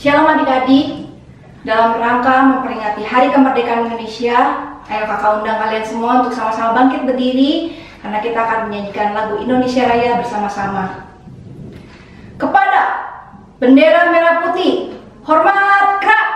Shalom adik-adik, dalam rangka memperingati Hari Kemerdekaan Indonesia, ayo kakak undang kalian semua untuk sama-sama bangkit berdiri karena kita akan menyanyikan lagu Indonesia Raya bersama-sama. Kepada bendera merah putih, hormat gerak!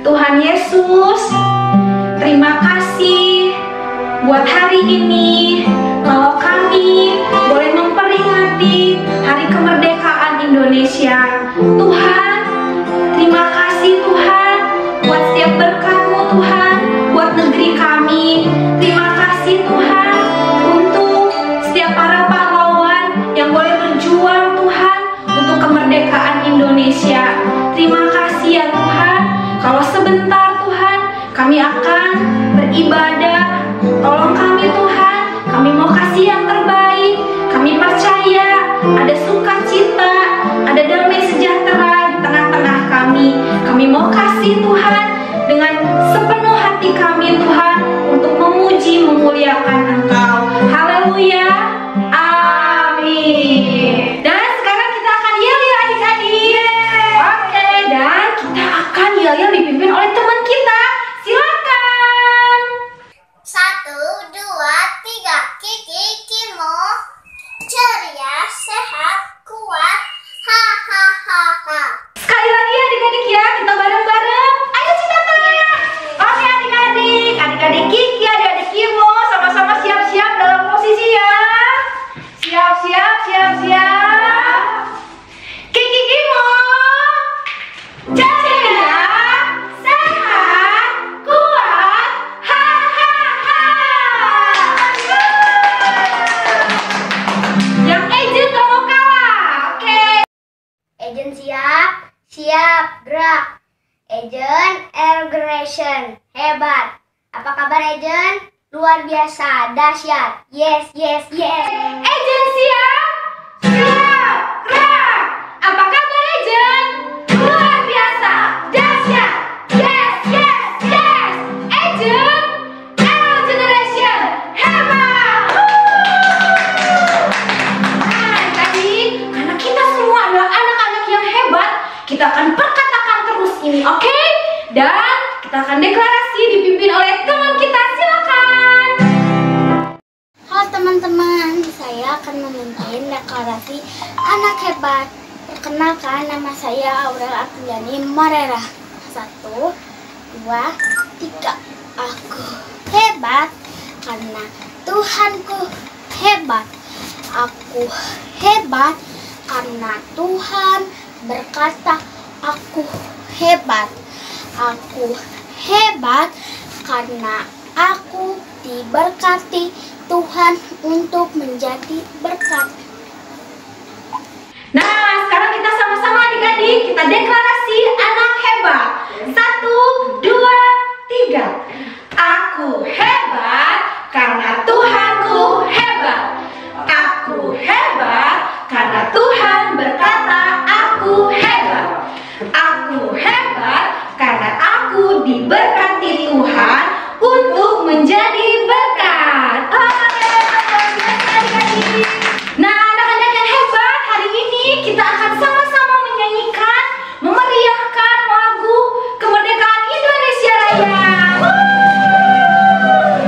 Tuhan Yesus, terima kasih buat hari ini. Kalau kami boleh memperingati Hari Kemerdekaan Indonesia, Tuhan, terima kasih Tuhan buat setiap berkat-Mu Tuhan, buat negeri kami. Terima kasih Tuhan untuk setiap para pahlawan yang boleh berjuang Tuhan untuk kemerdekaan Indonesia. Terima kasih ya Tuhan. Kalau sebentar Tuhan, kami akan beribadah. Tolong kami Tuhan, kami mau kasih yang terbaik. Kami percaya ada sukacita, ada damai sejahtera di tengah-tengah kami. Kami mau kasih Tuhan dengan sepenuh hati kami Tuhan untuk memuji, memuliakan Engkau. Haleluya, amin. Dan sekarang kita akan yel-yel adik-adik. Oke, dan kita akan yel-yel dipimpin oleh teman kita. Silakan. 1, 2, 3, Kiki, Kimo, ceria, sehat, kuat, ha. Sekali lagi adik-adik ya, kita bareng-bareng. Ayo Cinta. Oke adik-adik Kiki, adik-adik Kimo, sama-sama siap-siap dalam posisi ya. Siap-siap. Kiki, Kimo, ceria, sehat, kuat, ha. Yang agent gak mau kalah, oke. Agent siap, gerak. Agent aggression, hebat. Apa kabar Agent? Luar biasa, dahsyat. Yes. Agent siap, gerak. Apa kabar Agent? Luar biasa, dahsyat. Yes. Agent Oke? Dan kita akan deklarasi dipimpin oleh teman kita. Silakan. Halo teman-teman, saya akan memimpin deklarasi anak hebat. Perkenalkan, nama saya Aurel Apriliani Marera. 1, 2, 3. Aku hebat karena Tuhanku hebat. Aku hebat karena Tuhan berkata aku hebat. Aku hebat karena aku diberkati Tuhan untuk menjadi berkat. Nah, sekarang kita sama-sama adik-adik, kita deklarasi anak hebat. 1, 2, 3. Aku hebat karena Tuhanku hebat. Aku hebat karena Tuhan berkata aku hebat. Aku hebat karena aku diberkati Tuhan untuk menjadi berkat. Nah, anak-anak yang hebat, hari ini kita akan sama-sama menyanyikan, memeriahkan lagu kemerdekaan Indonesia Raya.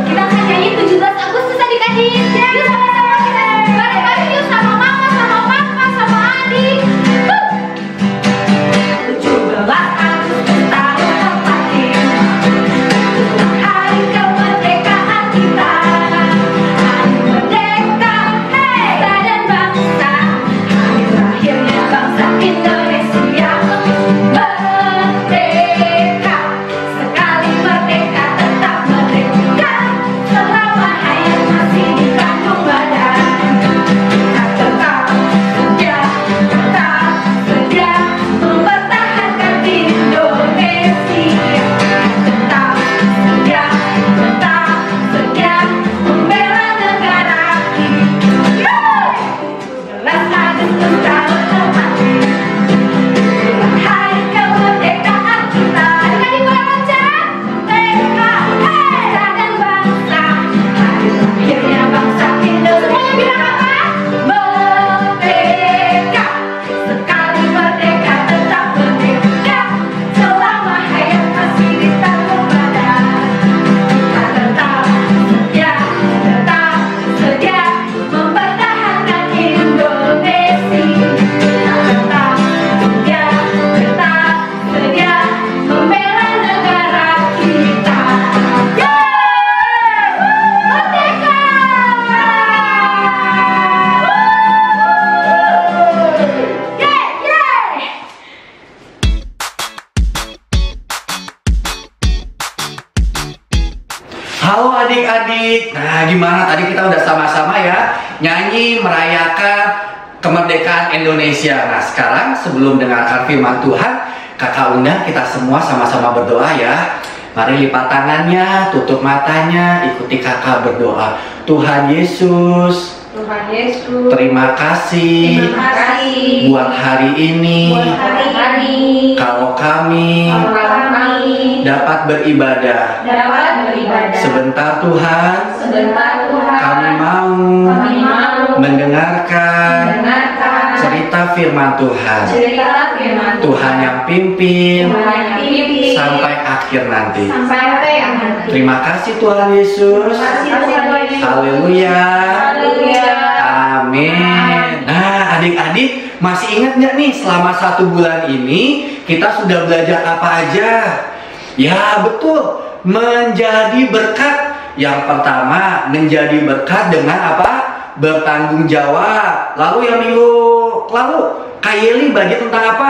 Kita akan nyanyi 17 Agustus adik-adik. Yuk sama-sama kita bareng-bareng yuk, sama mama, sama papa, sama adik. 17 Agustus tahun 45, hari kemerdekaan kita. Hari merdeka, bangsa dan bangsa. Hari lahirnya bangsa Indonesia. Merdeka, sekali merdeka tetap merdeka. Selama hayat masih di kandung badan. Kita tetap sedia mempertahankan Indonesia. Tetap sedia membela negara kita. 17 Agustus tahun 45, hari kemerdekaan kita. Adik-adik baca, merdeka, bangsa dan bangsa. Hari lahirnya bangsa Indonesia. Semuanya bilang apa? Merdeka, sekali merdeka tetap merdeka. Selama hayat masih di tanggung badan. Kita tetap sedia mempertahankan Indonesia. Kita tetap sedia membela negara kita. Yeay! Merdeka! Yeay, yeay! Halo adik-adik. Nah, gimana tadi kita udah sama-sama ya nyanyi merayakan kemerdekaan Indonesia. Nah, sekarang sebelum dengarkan firman Tuhan, Kakak undang kita semua sama-sama berdoa ya. Mari lipat tangannya, tutup matanya, ikuti Kakak berdoa. Tuhan Yesus, Tuhan Yesus, terima kasih terima kasih buat hari ini. buat hari Kalau kami dapat beribadah dapat beribadah. sebentar Tuhan, Sebentar Tuhan, kami mau kami mau mendengarkan mendengarkan cerita firman Tuhan. cerita firman Tuhan yang pimpin Tuhan yang pimpin sampai akhir nanti. sampai akhir. Terima kasih Tuhan Yesus. Terima kasih Tuhan Yesus. Haleluya. Haleluya. Amin. Nah, adik-adik masih ingat nggak nih selama 1 bulan ini kita sudah belajar apa aja? Ya betul, menjadi berkat. Yang pertama, menjadi berkat dengan apa? Bertanggung jawab. Lalu yang minggu lalu Kak Yeli bagi tentang apa?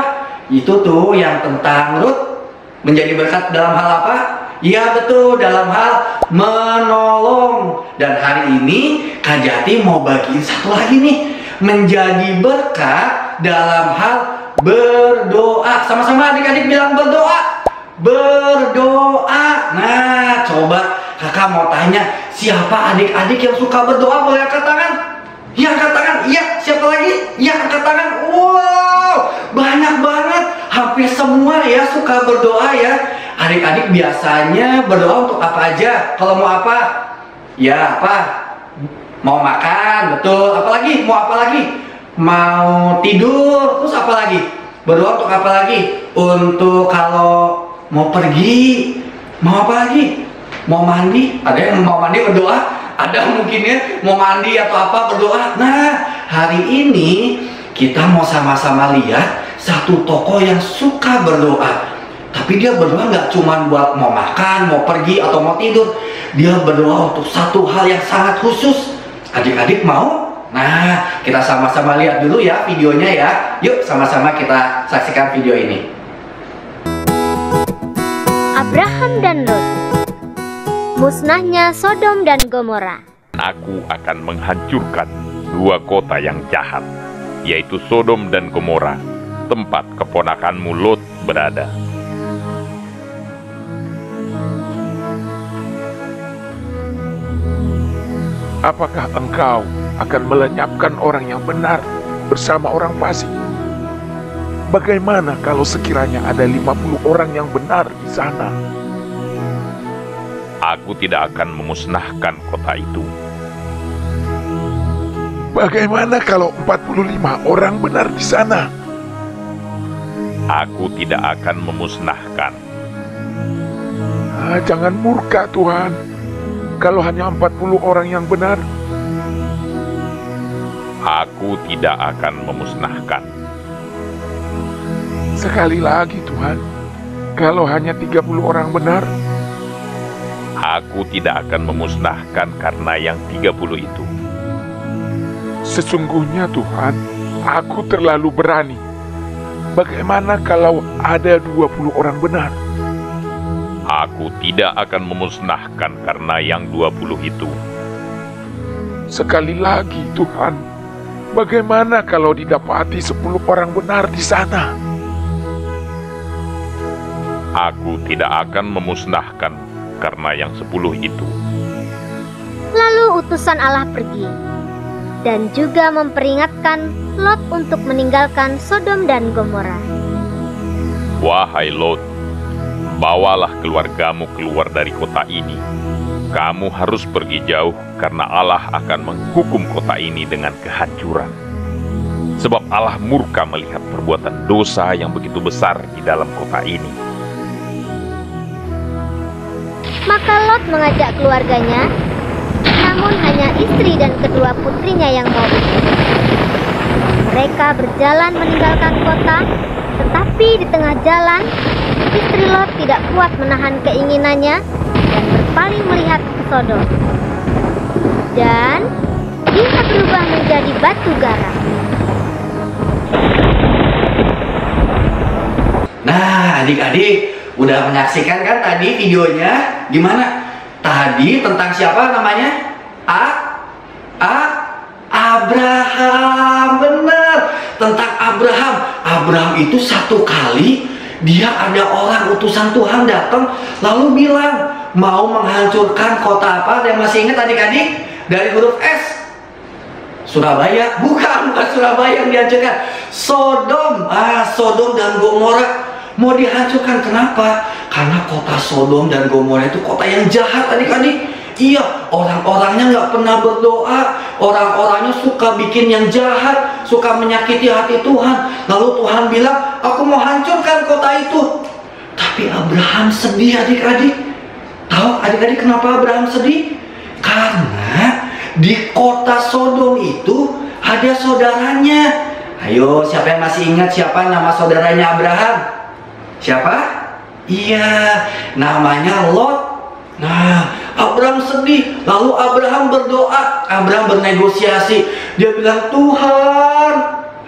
Itu tuh yang tentang Ruth menjadi berkat dalam hal apa? Ya betul, dalam hal menolong. Dan hari ini Kak Jati mau bagiin satu lagi nih, menjadi berkat dalam hal berdoa. Sama-sama adik-adik bilang berdoa. Berdoa. Nah, coba kakak mau tanya, siapa adik-adik yang suka berdoa? Boleh angkat tangan? Ya, angkat tangan. Iya, siapa lagi? Ya, angkat tangan. Wow, banyak banget. Hampir semua ya suka berdoa ya. Adik-adik biasanya berdoa untuk apa aja? Kalau mau apa? Ya, apa? Mau makan, betul. Apalagi? Mau apa lagi? Mau tidur. Terus apa lagi? Berdoa untuk apa lagi? Untuk kalau mau pergi, mau apa lagi? Mau mandi? Ada yang mau mandi berdoa? Ada mungkin ya, mau mandi atau apa berdoa. Nah, hari ini kita mau sama-sama lihat satu tokoh yang suka berdoa. Tapi dia berdoa nggak cuma buat mau makan, mau pergi, atau mau tidur. Dia berdoa untuk satu hal yang sangat khusus. Adik-adik mau? Nah, kita sama-sama lihat dulu ya videonya ya. Yuk sama-sama kita saksikan video ini. Abraham dan Lot. Musnahnya Sodom dan Gomora. Aku akan menghancurkan dua kota yang jahat, yaitu Sodom dan Gomora, tempat keponakanmu Lot berada. Apakah engkau akan melenyapkan orang yang benar bersama orang fasik? Bagaimana kalau sekiranya ada 50 orang yang benar di sana? Aku tidak akan memusnahkan kota itu. Bagaimana kalau 45 orang benar di sana? Aku tidak akan memusnahkan. Jangan murka Tuhan, kalau hanya 40 orang yang benar. Aku tidak akan memusnahkan. Sekali lagi Tuhan, kalau hanya 30 orang benar. Aku tidak akan memusnahkan karena yang 30 itu. Sesungguhnya Tuhan, aku terlalu berani. Bagaimana kalau ada 20 orang benar? Aku tidak akan memusnahkan karena yang 20 itu. Sekali lagi Tuhan, bagaimana kalau didapati 10 orang benar di sana? Aku tidak akan memusnahkan karena yang 10 itu. Lalu utusan Allah pergi dan juga memperingatkan Lot untuk meninggalkan Sodom dan Gomora. Wahai Lot, bawalah keluargamu keluar dari kota ini. Kamu harus pergi jauh karena Allah akan menghukum kota ini dengan kehancuran. Sebab Allah murka melihat perbuatan dosa yang begitu besar di dalam kota ini. Maka Lot mengajak keluarganya, namun hanya istri dan kedua putrinya yang mau ikut. Mereka berjalan meninggalkan kota, tetapi di tengah jalan, istri Lot tidak kuat menahan keinginannya dan berpaling melihat ke Sodom. Dan dia berubah menjadi batu garam. Nah, adik-adik udah menyaksikan kan tadi videonya? Gimana? Tadi tentang siapa namanya? Abraham. Bener, tentang Abraham. Abraham itu satu kali dia ada orang utusan Tuhan datang lalu bilang mau menghancurkan kota apa? Yang masih ingat adik-adik? Dari huruf S. Surabaya? Bukan Surabaya yang dihancurkan. Sodom. Sodom dan Gomora mau dihancurkan. Kenapa? Karena kota Sodom dan Gomora itu kota yang jahat adik-adik. Iya, orang-orangnya nggak pernah berdoa, orang-orangnya suka bikin yang jahat, suka menyakiti hati Tuhan. Lalu Tuhan bilang, aku mau hancurkan kota itu. Tapi Abraham sedih adik-adik. Tahu adik-adik kenapa Abraham sedih? Karena di kota Sodom itu ada saudaranya. Ayo, siapa yang masih ingat siapa nama saudaranya Abraham? Siapa? Iya, namanya Lot. Nah, Abraham sedih. Lalu Abraham berdoa, Abraham bernegosiasi. Dia bilang, Tuhan,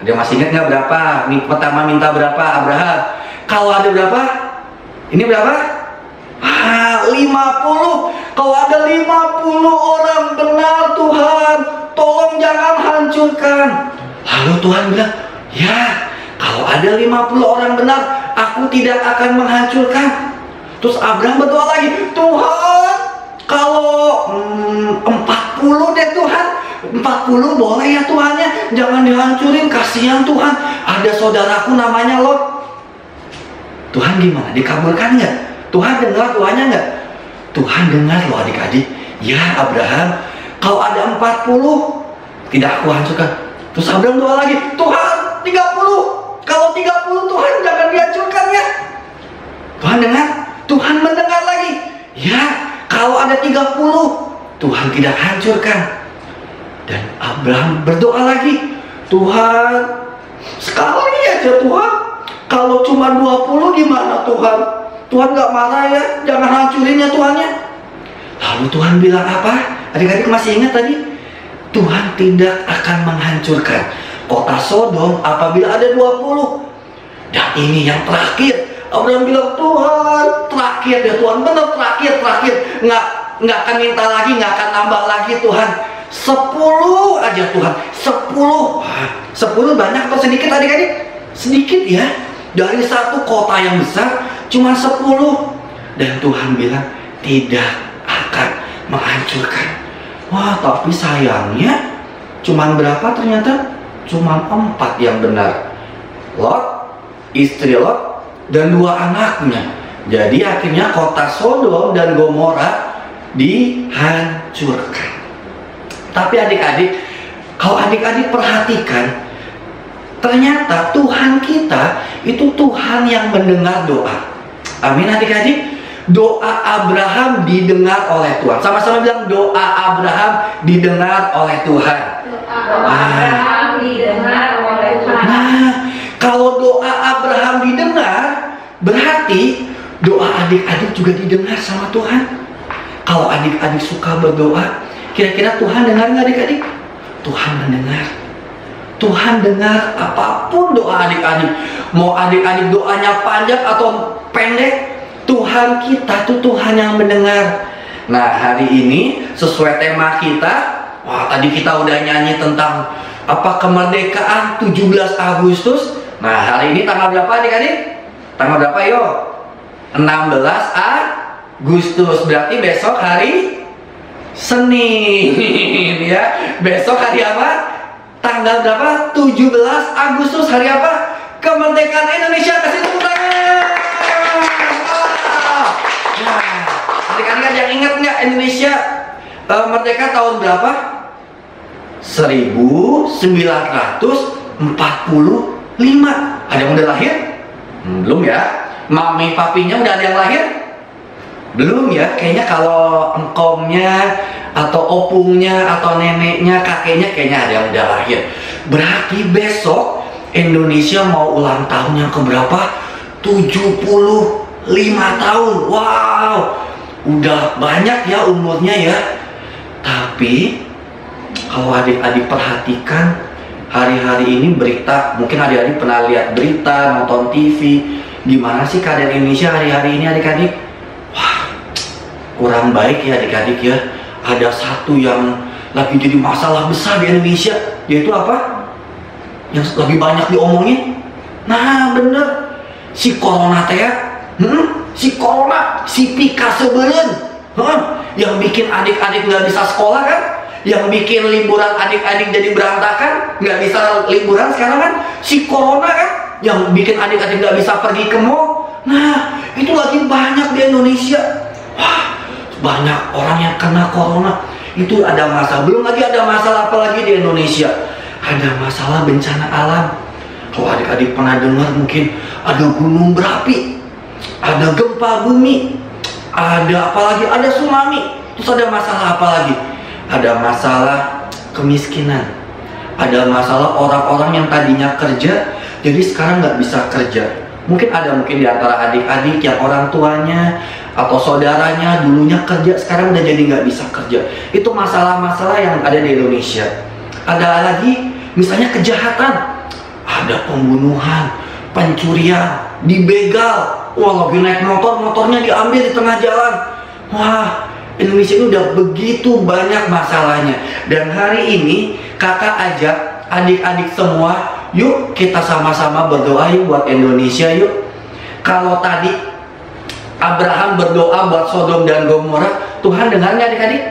dia masih ingat nggak berapa? Pertama minta berapa Abraham? Kalau ada berapa? Ini berapa? 50. Kalau ada 50 orang benar Tuhan, tolong jangan hancurkan. Lalu Tuhan bilang, ya, kalau ada 50 orang benar, aku tidak akan menghancurkan. Terus Abraham berdoa lagi, Tuhan, kalau 40 deh Tuhan, 40 boleh ya Tuhan ya, jangan dihancurin, kasihan Tuhan, ada saudaraku namanya Lot. Tuhan gimana? Dikabulkan nggak? Tuhan dengar doanya nggak? Tuhan dengar loh adik-adik. Ya Abraham, kalau ada 40, tidak aku hancurkan. Terus Abraham doa lagi, Tuhan 30, kalau 30 Tuhan 30, Tuhan tidak hancurkan. Dan Abraham berdoa lagi, Tuhan, sekali aja Tuhan, kalau cuma 20 gimana Tuhan? Tuhan gak marah ya? Jangan hancurin ya Tuhan ya. Lalu Tuhan bilang apa? Adik-adik masih ingat tadi? Tuhan tidak akan menghancurkan kota Sodom apabila ada 20. Dan ini yang terakhir. Abraham bilang, Tuhan, terakhir ya Tuhan, benar terakhir. Nggak akan minta lagi, nggak akan nambah lagi Tuhan. 10 aja Tuhan, 10. 10 banyak atau sedikit adik-adik? Sedikit ya. Dari satu kota yang besar cuma 10. Dan Tuhan bilang tidak akan menghancurkan. Wah, tapi sayangnya cuma berapa ternyata? Cuma 4 yang benar. Lot, istri Lot, dan 2 anaknya. Jadi akhirnya kota Sodom dan Gomora dihancurkan. Tapi adik-adik, kalau adik-adik perhatikan, ternyata Tuhan kita itu Tuhan yang mendengar doa. Amin adik-adik. Doa Abraham didengar oleh Tuhan. Sama-sama bilang, doa Abraham didengar oleh Tuhan. Abraham didengar oleh Tuhan. Nah, kalau doa Abraham didengar, berarti doa adik-adik juga didengar sama Tuhan. Kalau adik-adik suka berdoa, kira-kira Tuhan dengar nggak adik-adik? Tuhan mendengar. Tuhan dengar apapun doa adik-adik. Mau adik-adik doanya panjang atau pendek, Tuhan kita tuh Tuhan yang mendengar. Nah, hari ini sesuai tema kita, wah tadi kita udah nyanyi tentang apa kemerdekaan 17 Agustus. Nah, hari ini tanggal berapa adik-adik? Tanggal berapa yo? 16 Agustus. Berarti besok hari Senin ya. Besok hari apa? Tanggal berapa? 17 Agustus. Hari apa? Kemerdekaan Indonesia. Kasih tepuk tangan. Nah, adik-adik ada yang ingat nggak Indonesia merdeka tahun berapa? 1945. Ada yang udah lahir? Belum ya. Mami papinya udah ada yang lahir? Belum ya. Kayaknya kalau engkomnya atau opungnya atau neneknya, kakeknya kayaknya ada yang udah lahir. Berarti besok Indonesia mau ulang tahun yang keberapa? 75 tahun. Wow, udah banyak ya umurnya ya. Tapi kalau adik-adik perhatikan hari-hari ini berita, mungkin adik-adik pernah lihat berita, nonton TV, gimana sih keadaan Indonesia hari-hari ini adik-adik? Wah, kurang baik ya adik-adik ya. Ada satu yang lagi jadi masalah besar di Indonesia, yaitu apa? Yang lebih banyak diomongin. Nah bener, si corona teh ya. Si corona, si pika sebelen, yang bikin adik-adik nggak bisa sekolah kan? Yang bikin liburan adik-adik jadi berantakan, nggak bisa liburan sekarang kan? Si corona kan? Yang bikin adik-adik nggak bisa pergi ke mall. Nah, itu lagi banyak di Indonesia. Wah, banyak orang yang kena corona. Itu ada masalah. Belum lagi ada masalah apa lagi di Indonesia? Ada masalah bencana alam. Kalau adik-adik pernah dengar mungkin ada gunung berapi, ada gempa bumi, ada apa lagi? Ada tsunami. Terus ada masalah apa lagi? Ada masalah kemiskinan. Ada masalah orang-orang yang tadinya kerja, jadi sekarang nggak bisa kerja. Mungkin di antara adik-adik yang orang tuanya atau saudaranya dulunya kerja, sekarang udah jadi nggak bisa kerja. Itu masalah-masalah yang ada di Indonesia. Ada lagi misalnya kejahatan, ada pembunuhan, pencurian, dibegal. Wah, lagi naik motor, motornya diambil di tengah jalan. Wah, Indonesia ini udah begitu banyak masalahnya. Dan hari ini kakak ajak adik-adik semua, yuk kita sama-sama berdoa yuk buat Indonesia yuk. Kalau tadi Abraham berdoa buat Sodom dan Gomora, Tuhan dengar nggak adik-adik?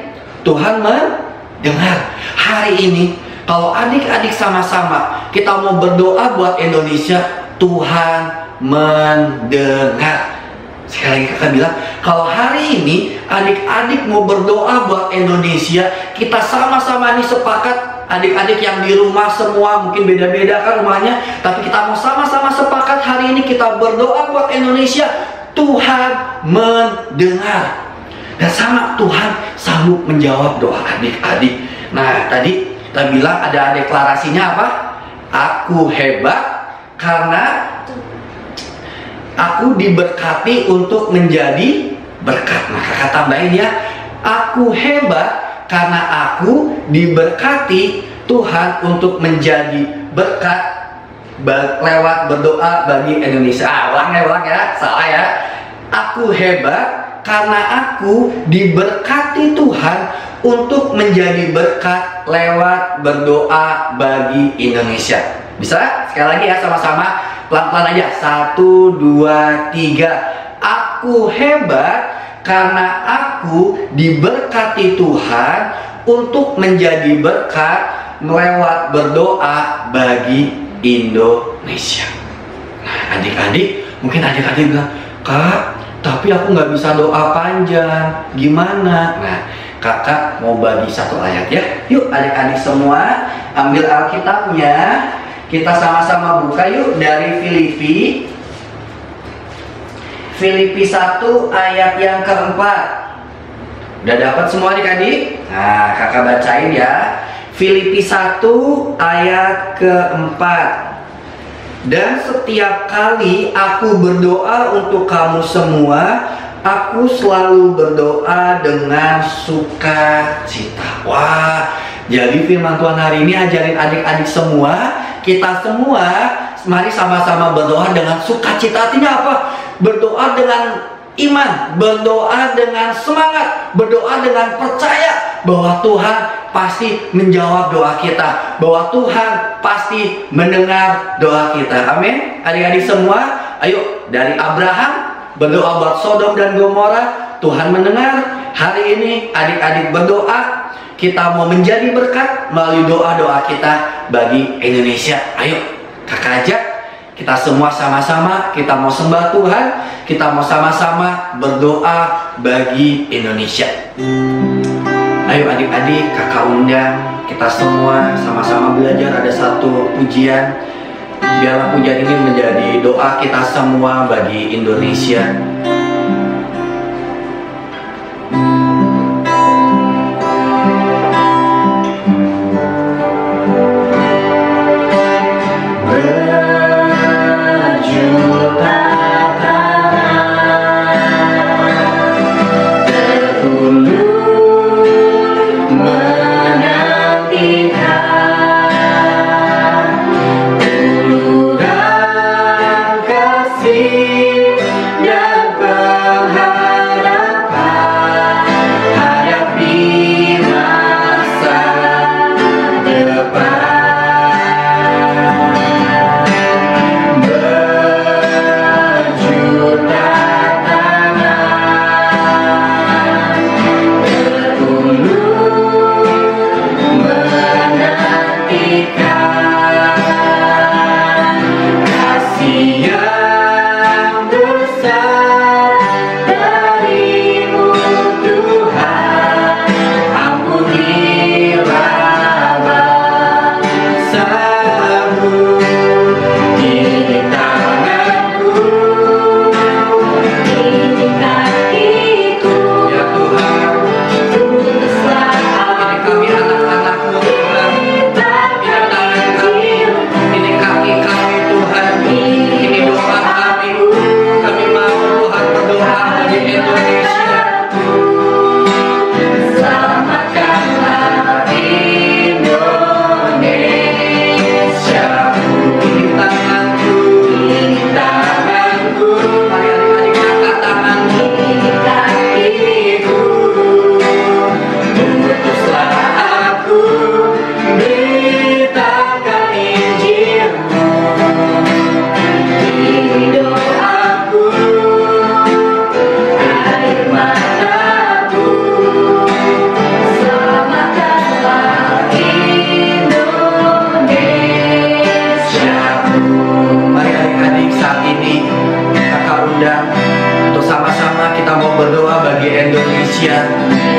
Tuhan mendengar. Hari ini kalau adik-adik sama-sama kita mau berdoa buat Indonesia, Tuhan mendengar. Sekali lagi kakak bilang, kalau hari ini adik-adik mau berdoa buat Indonesia, kita sama-sama nih sepakat. Adik-adik yang di rumah semua mungkin beda-beda kan rumahnya, tapi kita mau sama-sama sepakat hari ini kita berdoa buat Indonesia. Tuhan mendengar. Dan sama Tuhan sanggup menjawab doa adik-adik. Nah, tadi kita bilang ada deklarasinya apa? Aku hebat karena aku diberkati untuk menjadi berkat. Nah, kakak tambahin ya. Aku hebat karena aku diberkati Tuhan untuk menjadi berkat lewat berdoa bagi Indonesia. Ulang ya, salah ya. Aku hebat karena aku diberkati Tuhan untuk menjadi berkat lewat berdoa bagi Indonesia. Bisa? Sekali lagi ya, sama-sama pelan-pelan aja. 1, 2, 3. Aku hebat karena aku diberkati Tuhan untuk menjadi berkat lewat berdoa bagi Indonesia. Nah, adik-adik, mungkin adik-adik bilang, Kak, tapi aku nggak bisa doa panjang, gimana? Nah, kakak mau bagi satu ayat ya. Yuk adik-adik semua, ambil Alkitabnya, kita sama-sama buka yuk dari Filipi 1 ayat yang keempat. Udah dapat semua adik-adik? Nah, kakak bacain ya. Filipi 1 ayat keempat. Dan setiap kali aku berdoa untuk kamu semua, aku selalu berdoa dengan sukacita. Wah, jadi firman Tuhan hari ini ajarin adik-adik semua, kita semua, mari sama-sama berdoa dengan sukacita. Artinya apa? Berdoa dengan iman, berdoa dengan semangat, berdoa dengan percaya bahwa Tuhan pasti menjawab doa kita, bahwa Tuhan pasti mendengar doa kita. Amin. Adik-adik semua, ayo dari Abraham berdoa buat Sodom dan Gomora, Tuhan mendengar. Hari ini adik-adik berdoa, kita mau menjadi berkat melalui doa-doa kita bagi Indonesia. Ayo kakak ajak, kita semua sama-sama, kita mau sembah Tuhan, kita mau sama-sama berdoa bagi Indonesia. Ayo adik-adik, kakak undang, kita semua sama-sama belajar. Ada satu pujian, biarlah pujian ini menjadi doa kita semua bagi Indonesia.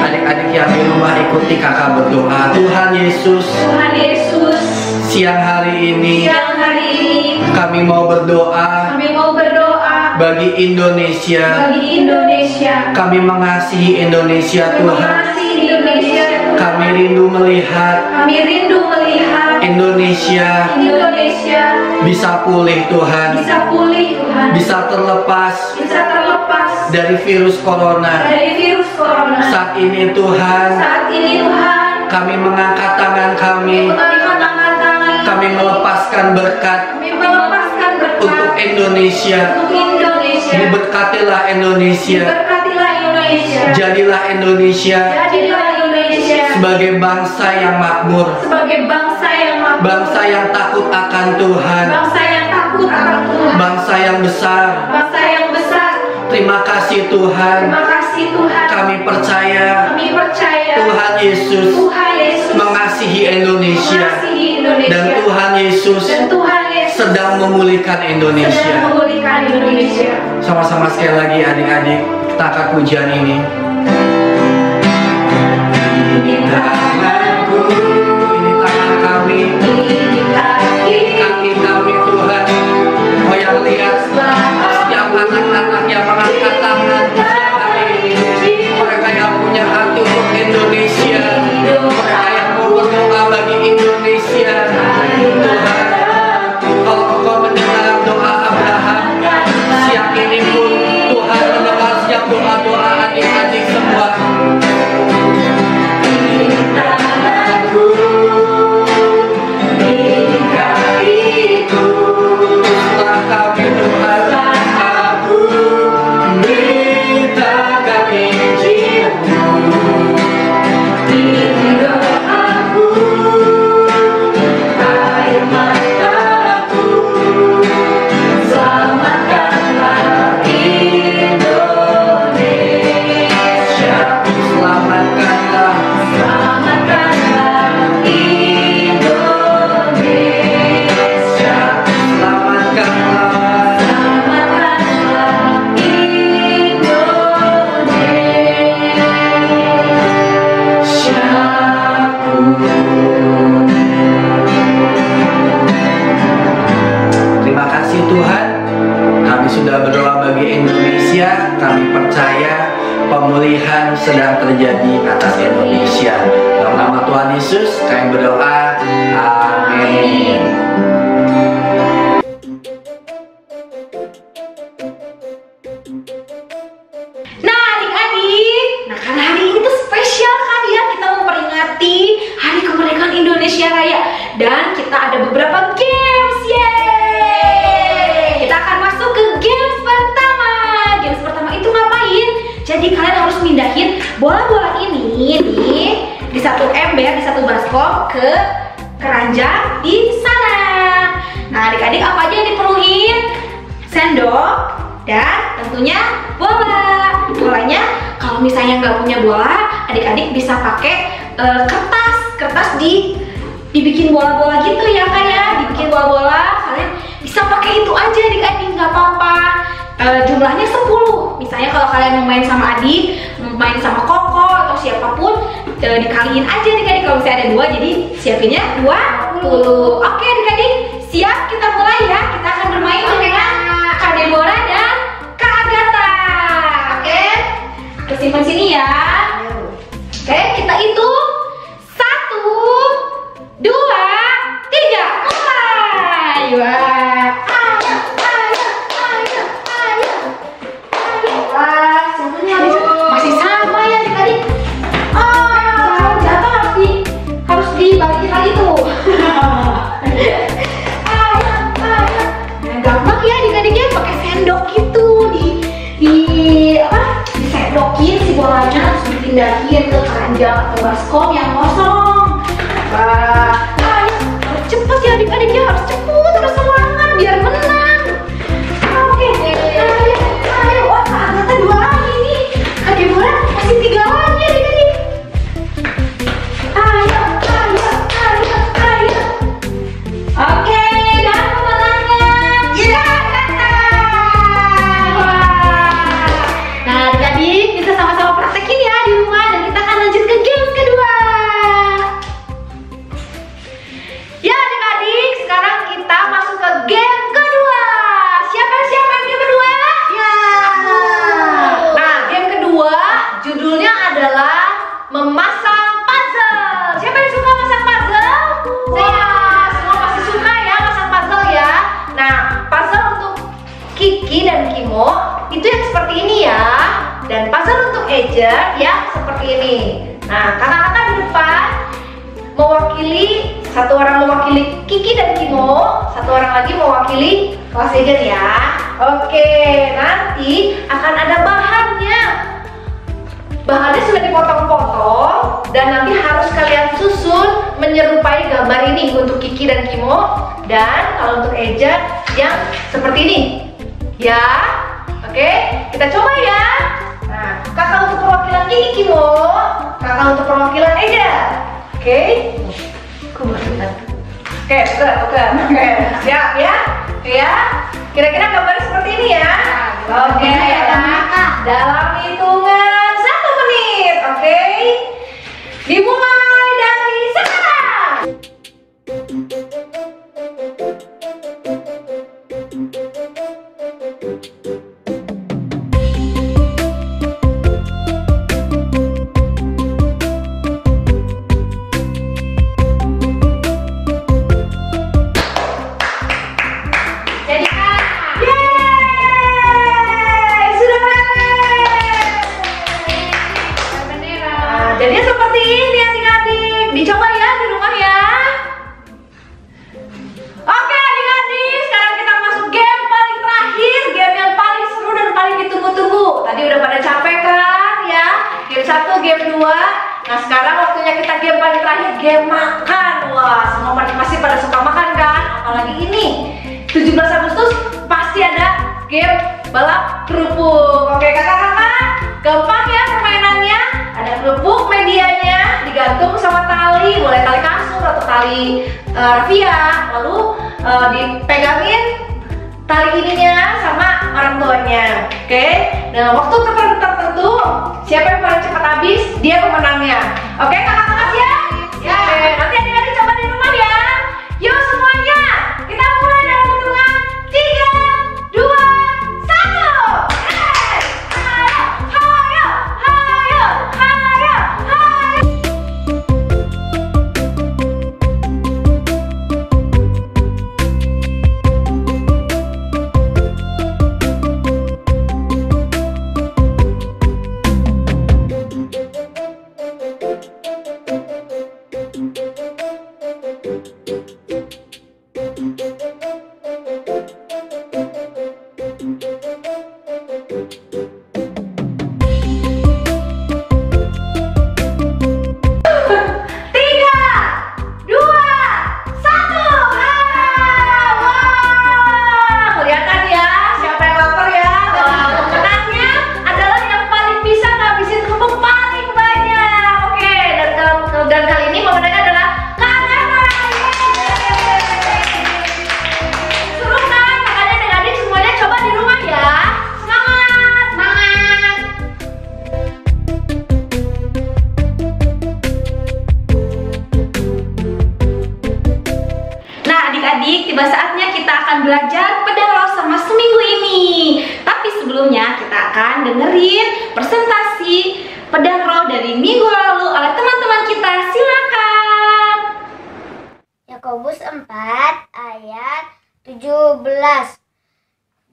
Adik-adik yang di rumah ikuti kakak berdoa. Tuhan Yesus, siang hari ini kami mau berdoa bagi Indonesia. Kami mengasihi Indonesia Tuhan. Kami rindu melihat Indonesia bisa pulih Tuhan, bisa terlepas dari virus corona. Saat ini Tuhan, kami mengangkat tangan kami melepaskan berkat untuk Indonesia. Diberkatilah Indonesia. Jadilah Indonesia sebagai bangsa yang makmur, bangsa yang takut akan Tuhan, bangsa yang besar. Terima kasih Tuhan. Kami percaya Tuhan Yesus mengasihi Indonesia, dan Tuhan Yesus sedang memulihkan Indonesia. Sama-sama sekali lagi adik-adik, kita angkat pujian ini. Ini tanganku, ini tangan kami, kaki kami Tuhan. Oh yang lihat setiap anak-anak yang mengangkat tangan hari ini, mereka yang punya hati untuk Indonesia, mereka yang mau berdoa bagi Indonesia. Tuhan, kalau Engkau mendengar doa Abraham, siang ini pun Tuhan mendengar setiap doa-doa adik-adik semua. Pemulihan sedang terjadi atas Indonesia. Dalam nama Tuhan Yesus kami berdoa. Amin. Nah adik-adik, karena hari ini tuh spesial kan ya, kita memperingati Hari Kemerdekaan Indonesia Raya. Dan kita ada beberapa games, yeay. Kita akan masuk ke games pertama. Games pertama itu ngapain? Jadi kalian harus mindahin bola-bola ini nih di satu ember, di satu baskom ke keranjang di sana. Nah adik-adik apa aja yang diperluin? Sendok dan tentunya bola. Bolanya kalau misalnya nggak punya bola, adik-adik bisa pakai kertas dibikin bola-bola gitu ya kan ya, dibikin bola-bola. Kalian bisa pakai itu aja adik-adik, nggak apa-apa. Jumlahnya 10. Misalnya kalau kalian mau main sama adik, mau main sama koko atau siapapun, dikaliin aja adik-adik. Kalau misalnya ada 2, jadi siapinnya 20. Oke adik-adik, siap? Kita mulai ya. Kita akan bermain dengan Kak Deborah dan Kak Agatha. Oke, kita simpan sini ya. Oke, kita hitung 1, 2, 3, mulai. Wah. Masih sama ya adik-adik. Jatuh harus dibagi kali itu. Gampang ya adik-adiknya, pakai sendok gitu disendokin si bolanya, terus dipindahin ke keranjang atau baskom yang kosong. Wah, harus cepet ya adik-adiknya, harus cepet, harus semangat biar menang. Oke, ayo, wah ternyata 2 lagi nih. Kak Deborah masih 3 lagi adik-adik. Ayo. Oke, dan pemenangnya ya Agatha. Nah adik-adik bisa sama-sama praktekin ya di rumah, dan kita akan lanjut ke games kedua. Ya adik-adik, sekarang kita Kiki dan Kimo itu yang seperti ini ya. Dan puzzle untuk Eja yang seperti ini. Nah, kakak-kakak di depan mewakili, satu orang mewakili Kiki dan Kimo, satu orang lagi mewakili kelas Eja ya. Oke, nanti akan ada bahannya. Bahannya sudah dipotong-potong dan nanti harus kalian susun menyerupai gambar ini untuk Kiki dan Kimo. Dan kalau untuk Eja yang seperti ini ya. Oke, kita coba ya. Nah, kakak untuk perwakilan Kiki, Kimo, kakak untuk perwakilan Eja. Oke, oke, siap ya. Oke ya, kira-kira gambarnya seperti ini ya. Oke ya, dalam hitungan 1 menit. Oke, dimulai dari sekarang. Jadinya seperti ini adik-adik. Dicoba ya di rumah ya. Oke adik-adik, sekarang kita masuk game paling terakhir, game yang paling seru dan paling ditunggu-tunggu. Tadi udah pada capek kan ya? Game 1, game 2. Nah sekarang waktunya kita game paling terakhir, game makan. Wah, semua masih pada suka makan kan? Apalagi ini 17 Agustus pasti ada game balap kerupuk. Oke kakak-kakak, gampang ya permainannya. Ada kerupuk, medianya digantung sama tali, boleh tali kasur atau tali rafia, lalu dipegangin tali ininya sama orang tuanya. Oke, nah waktu tertentu siapa yang paling cepat habis dia pemenangnya. Oke kakak-kakak siap? Ya. Oke, nanti adik-adik coba di rumah ya. Yuk semuanya, kita mulai dalam hitungan 3, 2, 1. Tiba saatnya kita akan belajar pedang roh sama seminggu ini. Tapi sebelumnya kita akan dengerin presentasi pedang roh dari minggu lalu oleh teman-teman kita. Silakan. Yakobus 4 ayat 17.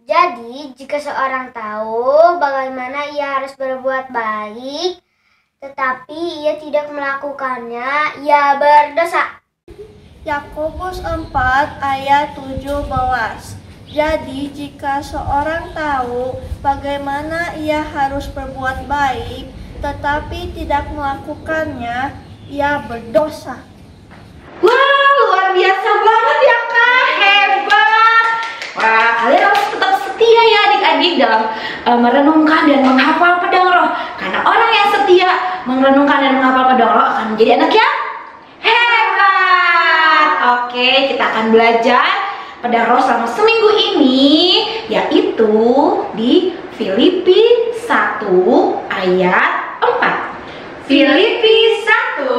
Jadi jika seorang tahu bagaimana ia harus berbuat baik, tetapi ia tidak melakukannya, ia berdosa. Yakobus 4 ayat 17. Jadi jika seorang tahu bagaimana ia harus berbuat baik tetapi tidak melakukannya, ia berdosa. Wah, luar biasa banget ya Kak, hebat. Wah, kalian harus tetap setia ya adik-adik dalam merenungkan dan menghafal pedang roh. Karena orang yang setia merenungkan dan menghafal pedang roh akan menjadi anak yang hebat. Oke, kita akan belajar pedang roh selama seminggu ini, yaitu di Filipi 1 ayat 4. Filipi 1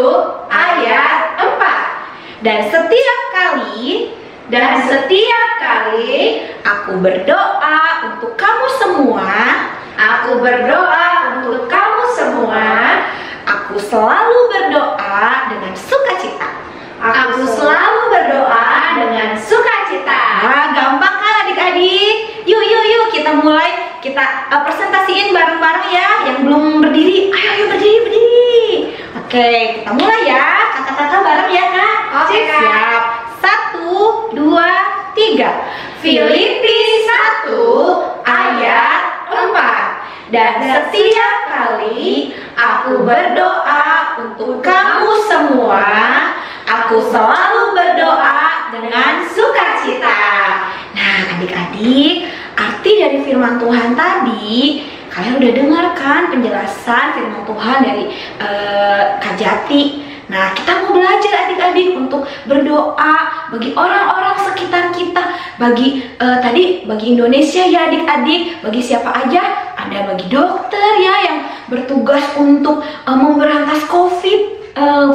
ayat 4. Dan setiap kali aku berdoa untuk kamu semua, aku selalu berdoa dengan sukacita. Wah, gampang kan adik-adik? Yuk mulai, kita presentasiin bareng-bareng ya. Yang belum berdiri, ayo berdiri. Oke, kita mulai ya. Kata-kata bareng ya Kak. Oke, Kak. Siap. 1, 2, 3. Filipi 1 ayat 4. Dan setiap kali aku berdoa untuk kamu semua, aku selalu berdoa dengan sukacita. Nah, adik-adik, arti dari firman Tuhan tadi, kalian udah dengar kan penjelasan firman Tuhan dari Kak Jati. Nah, kita mau belajar adik-adik untuk berdoa bagi orang-orang sekitar kita, bagi bagi Indonesia ya adik-adik, bagi siapa aja, ada bagi dokter ya yang bertugas untuk memberantas COVID,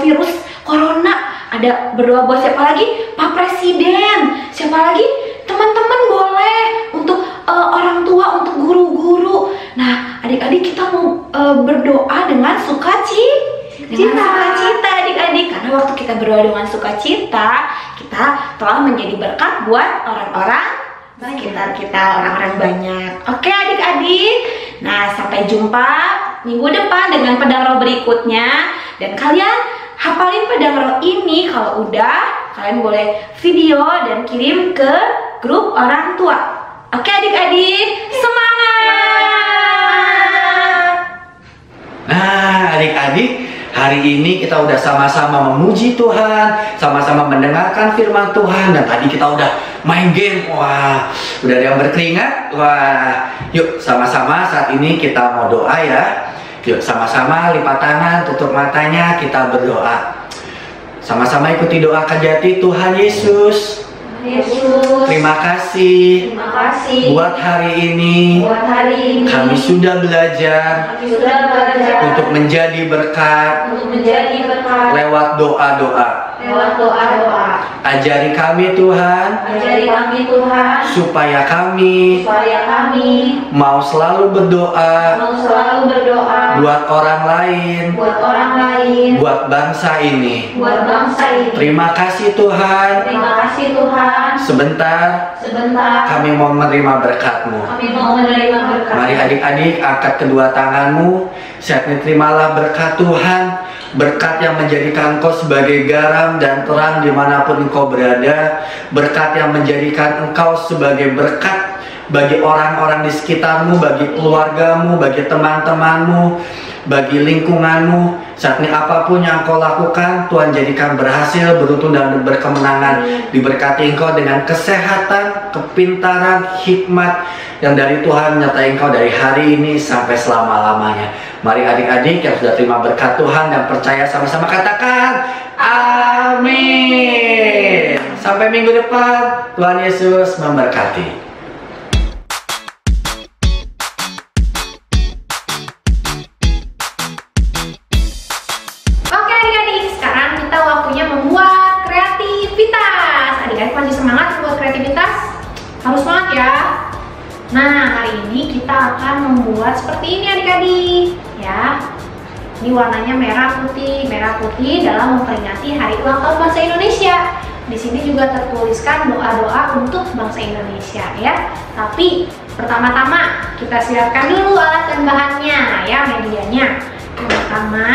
virus corona, ada berdoa buat siapa lagi? Pak Presiden, siapa lagi? Teman-teman boleh untuk orang tua, untuk guru-guru. Nah, adik-adik kita mau berdoa dengan sukacita. Sukacita adik-adik, karena waktu kita berdoa dengan sukacita, kita telah menjadi berkat buat orang-orang sekitar kita, orang-orang banyak. Oke adik-adik, nah sampai jumpa minggu depan dengan pedang roh berikutnya. Dan kalian hafalin pedang roh ini, kalau udah kalian boleh video dan kirim ke grup orang tua. Oke adik-adik, semangat! Nah adik-adik, hari ini kita udah sama-sama memuji Tuhan, sama-sama mendengarkan firman Tuhan, dan tadi kita udah main game. Wah, udah ada yang berkeringat. Wah, yuk sama-sama saat ini kita mau doa ya. Yuk sama-sama lipat tangan, tutup matanya, kita berdoa. Sama-sama ikuti doa Kak Jati. Tuhan Yesus, terima kasih buat hari ini. Kami sudah belajar untuk menjadi berkat lewat doa-doa. Ajari kami Tuhan, supaya kami mau selalu berdoa buat orang lain, buat bangsa ini. Terima kasih Tuhan. Sebentar kami mau menerima berkat-Mu. Mari adik-adik angkat kedua tanganmu. Saat ini terimalah berkat Tuhan, berkat yang menjadikan engkau sebagai garam dan terang dimanapun engkau berada, berkat yang menjadikan engkau sebagai berkat bagi orang-orang di sekitarmu, bagi keluargamu, bagi teman-temanmu, bagi lingkunganmu. Saat ini apapun yang kau lakukan, Tuhan jadikan berhasil, beruntung dan berkemenangan. Diberkati engkau dengan kesehatan, kepintaran, hikmat yang dari Tuhan menyertai engkau dari hari ini sampai selama-lamanya. Mari adik-adik yang sudah terima berkat Tuhan dan percaya, sama-sama katakan amin. Sampai minggu depan, Tuhan Yesus memberkati. Membuat kreativitas. Adik-adik masih semangat membuat kreativitas? Harus semangat ya. Nah, hari ini kita akan membuat seperti ini adik-adik ya. Ini warnanya merah putih dalam memperingati Hari Ulang Tahun Bangsa Indonesia. Di sini juga tertuliskan doa-doa untuk bangsa Indonesia ya. Tapi pertama-tama kita siapkan dulu alat dan bahannya ya, medianya. Yang pertama,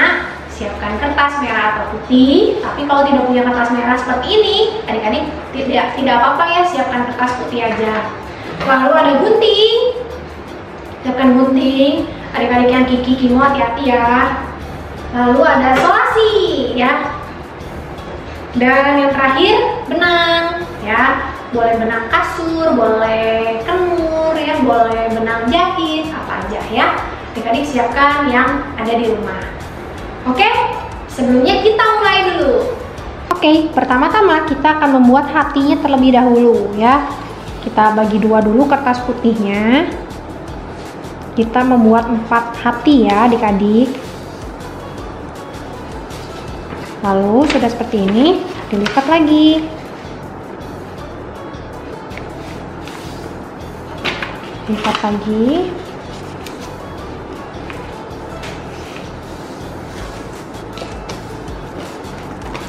siapkan kertas merah atau putih. Tapi kalau tidak punya kertas merah seperti ini, adik-adik tidak apa-apa ya, siapkan kertas putih aja. Lalu ada gunting. Siapkan gunting. Adik-adik yang kiki-kimo hati-hati ya. Lalu ada solasi ya. Dan yang terakhir benang ya. Boleh benang kasur, boleh kenur ya, boleh benang jahit, apa aja ya. Adik-adik siapkan yang ada di rumah. Oke, sebelumnya kita mulai dulu. Oke, pertama-tama kita akan membuat hatinya terlebih dahulu ya. Kita bagi dua dulu kertas putihnya. Kita membuat 4 hati ya adik-adik. Lalu sudah seperti ini, dilipat lagi. Lipat lagi.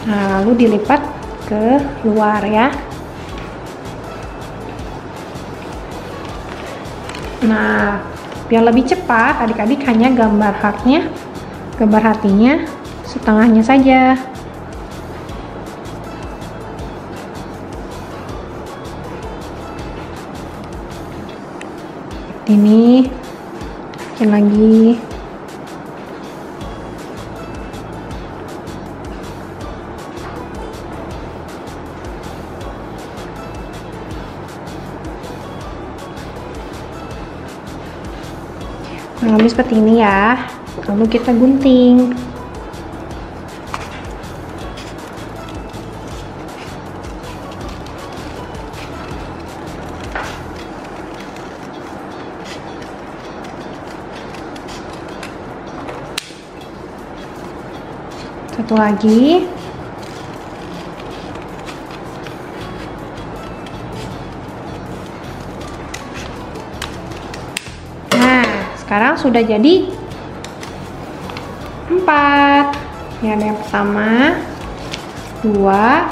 Nah, lalu dilipat ke luar ya. Nah, biar lebih cepat, adik-adik hanya gambar hatinya setengahnya saja. Ini bikin lagi. Kurang lebih seperti ini ya. Lalu kita gunting. Satu lagi. Nah, sekarang sudah jadi 4. Ya, yang pertama, 2,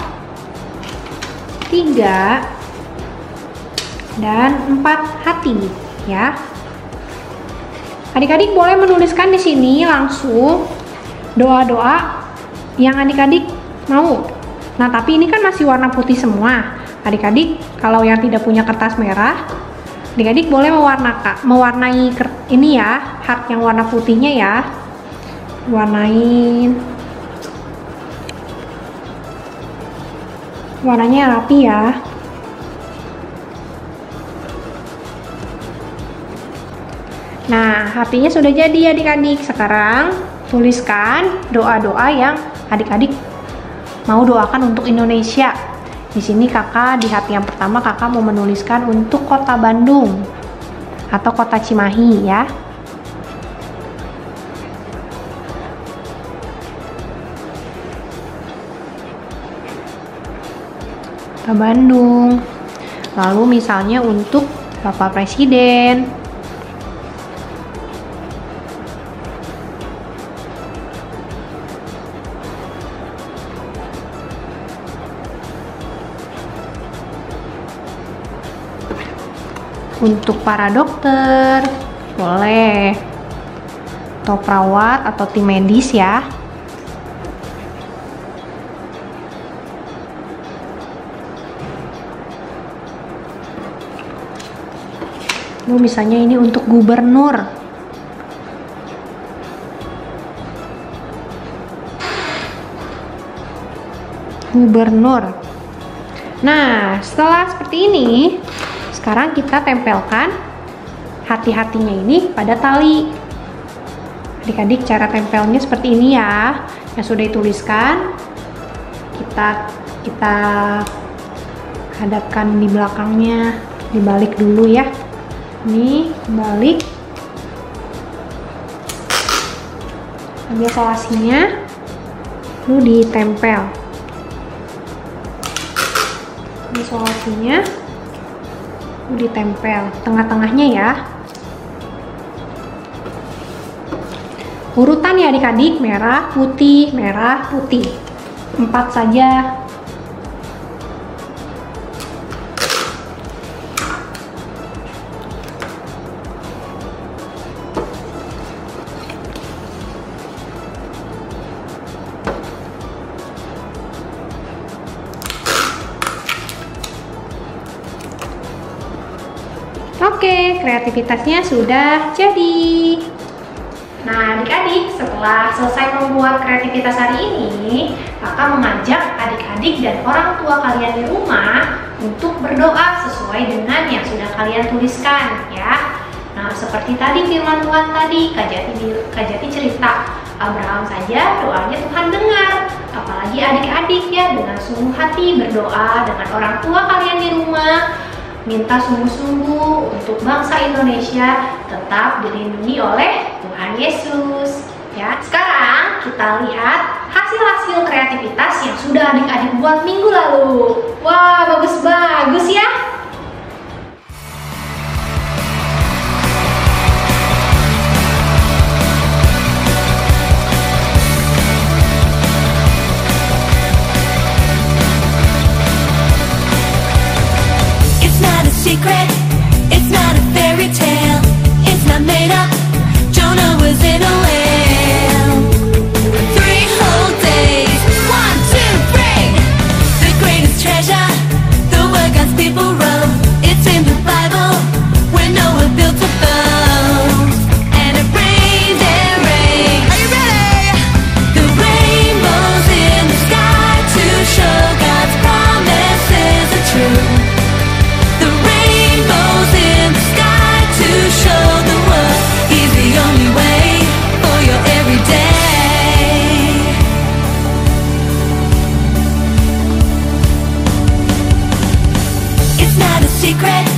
3, dan 4 hati ya. Adik-adik boleh menuliskan di sini langsung doa-doa yang adik-adik mau. Nah, tapi ini kan masih warna putih semua. Adik-adik kalau yang tidak punya kertas merah, adik-adik boleh mewarnai ini ya, heart yang warna putihnya ya. Warnain. Warnanya rapi ya. Nah, hatinya sudah jadi adik-adik. Sekarang tuliskan doa-doa yang adik-adik mau doakan untuk Indonesia. Di sini kakak di hati yang pertama kakak mau menuliskan untuk kota Bandung atau kota Cimahi ya. Kota Bandung. Lalu misalnya untuk Bapak Presiden. Untuk para dokter, boleh, atau perawat atau tim medis ya. Lalu misalnya ini untuk gubernur. Nah, setelah seperti ini, sekarang kita tempelkan hati-hatinya ini pada tali. Adik-adik, cara tempelnya seperti ini ya. Yang sudah dituliskan, kita hadapkan di belakangnya, dibalik dulu ya. Ini balik. Ambil solasinya, lalu ditempel. Ambil solasinya, ditempel tengah-tengahnya ya. Urutan ya adik-adik, merah, putih, 4 saja. Oke, kreativitasnya sudah jadi. Nah, adik-adik, setelah selesai membuat kreativitas hari ini, kakak mengajak adik-adik dan orang tua kalian di rumah untuk berdoa sesuai dengan yang sudah kalian tuliskan ya. Nah, seperti tadi firman Tuhan tadi, Kak Jati cerita, Abraham saja doanya Tuhan dengar. Apalagi adik-adik ya, dengan sungguh hati berdoa dengan orang tua kalian di rumah, minta sungguh-sungguh untuk bangsa Indonesia tetap dilindungi oleh Tuhan Yesus. Ya, sekarang kita lihat hasil-hasil kreativitas yang sudah adik-adik buat minggu lalu. Wah, bagus-bagus ya. Secret, it's not a fairy tale. secret.